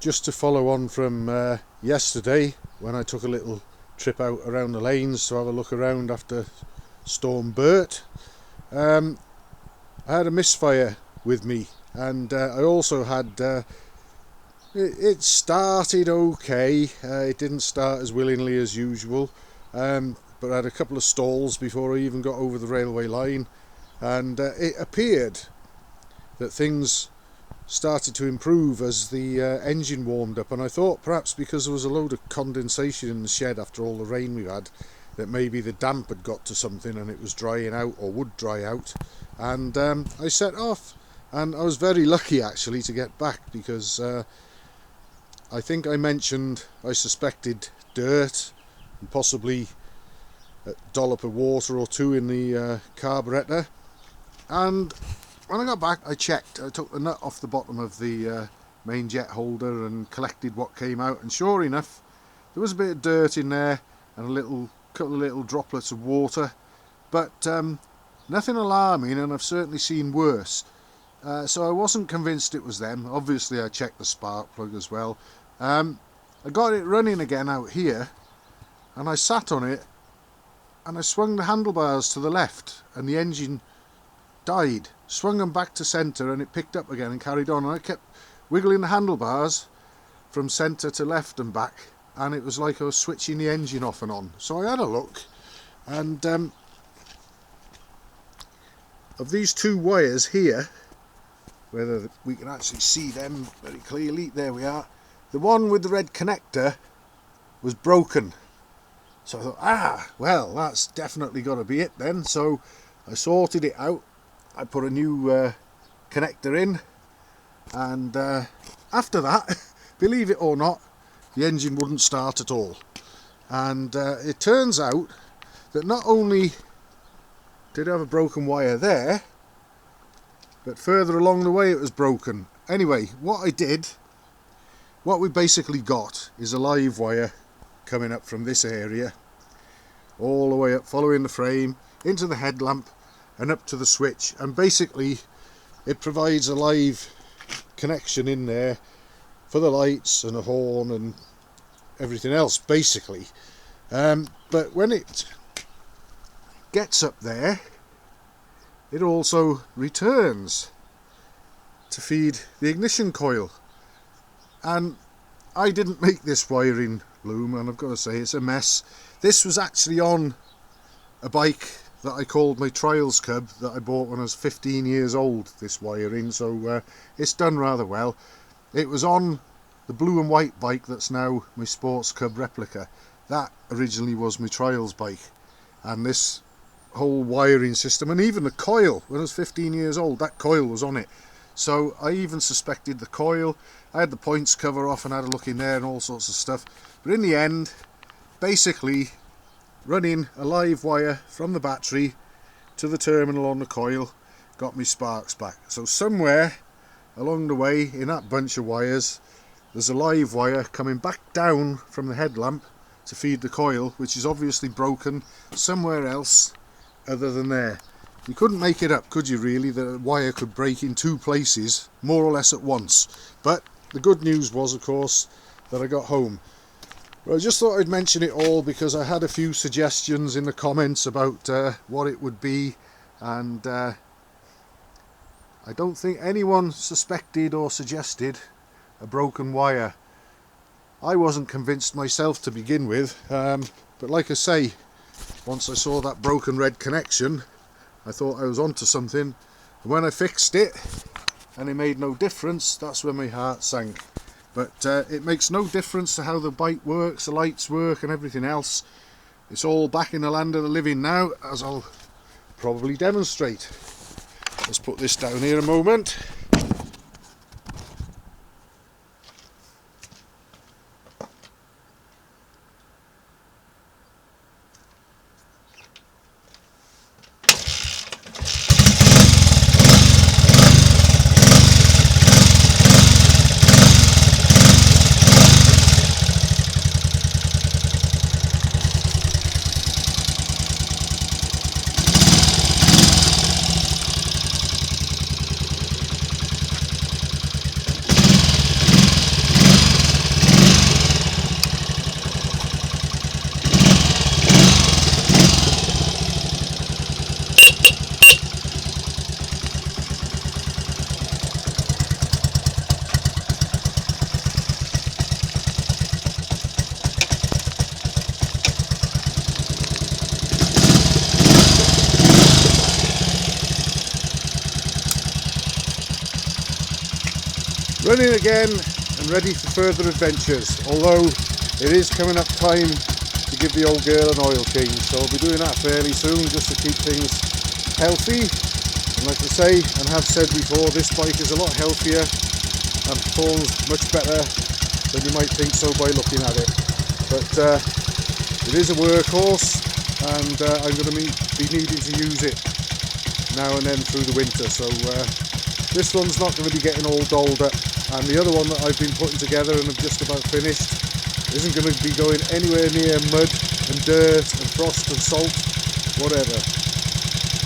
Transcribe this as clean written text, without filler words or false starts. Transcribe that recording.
just to follow on from yesterday when I took a little trip out around the lanes to have a look around after Storm Bert. I had a misfire with me, and I also had it started okay. It didn't start as willingly as usual, but I had a couple of stalls before I even got over the railway line, and it appeared that things started to improve as the engine warmed up, and I thought perhaps because there was a load of condensation in the shed after all the rain we had, that maybe the damp had got to something and it was drying out, or would dry out, and I set off, and I was very lucky actually to get back, because I think I mentioned I suspected dirt and possibly a dollop of water or two in the carburettor, and when I got back I checked. I took the nut off the bottom of the main jet holder and collected what came out, and sure enough there was a bit of dirt in there and a couple of little droplets of water, but nothing alarming, and I've certainly seen worse. So I wasn't convinced it was them. Obviously I checked the spark plug as well. I got it running again out here, and I sat on it and I swung the handlebars to the left and the engine died. Swung them back to centre and it picked up again and carried on, and I kept wiggling the handlebars from centre to left and back, and it was like I was switching the engine off and on. So I had a look, and of these two wires here, whether we can actually see them very clearly, there we are, the one with the red connector was broken. So I thought, well, that's definitely got to be it then. So I sorted it out. I put a new connector in, and after that, believe it or not, the engine wouldn't start at all. And it turns out that not only did I have a broken wire there, but further along the way it was broken. Anyway, what we basically got is a live wire coming up from this area, all the way up, following the frame, into the headlamp and up to the switch, and basically it provides a live connection in there for the lights and a horn and everything else basically. But when it gets up there, it also returns to feed the ignition coil, and I didn't make this wiring loom, and I've got to say it's a mess. This was actually on a bike that I called my Trials Cub that I bought when I was 15 years old, this wiring, so it's done rather well. It was on the blue and white bike that's now my Sports Cub replica. That originally was my Trials bike, and this whole wiring system, and even the coil, when I was 15 years old, that coil was on it. So I even suspected the coil. I had the points cover off and had a look in there and all sorts of stuff, but in the end, basically running a live wire from the battery to the terminal on the coil got me sparks back. So somewhere along the way in that bunch of wires there's a live wire coming back down from the headlamp to feed the coil, which is obviously broken somewhere else other than there. You couldn't make it up, could you really, that a wire could break in two places more or less at once. But the good news was, of course, that I got home. But I just thought I'd mention it all because I had a few suggestions in the comments about what it would be, and I don't think anyone suspected or suggested a broken wire. I wasn't convinced myself to begin with, but like I say, once I saw that broken red connection, I thought I was onto something, and when I fixed it and it made no difference, that's when my heart sank. But it makes no difference to how the bike works, the lights work and everything else. It's all back in the land of the living now, as I'll probably demonstrate. Let's put this down here a moment. running again and ready for further adventures, although it is coming up time to give the old girl an oil change, so I'll be doing that fairly soon just to keep things healthy. And like I say and have said before, this bike is a lot healthier and performs much better than you might think so by looking at it. But it is a workhorse, and I'm going to be needing to use it now and then through the winter, so this one's not going to be getting all dolled up, and the other one that I've been putting together and have just about finished isn't going to be going anywhere near mud and dirt and frost and salt, whatever.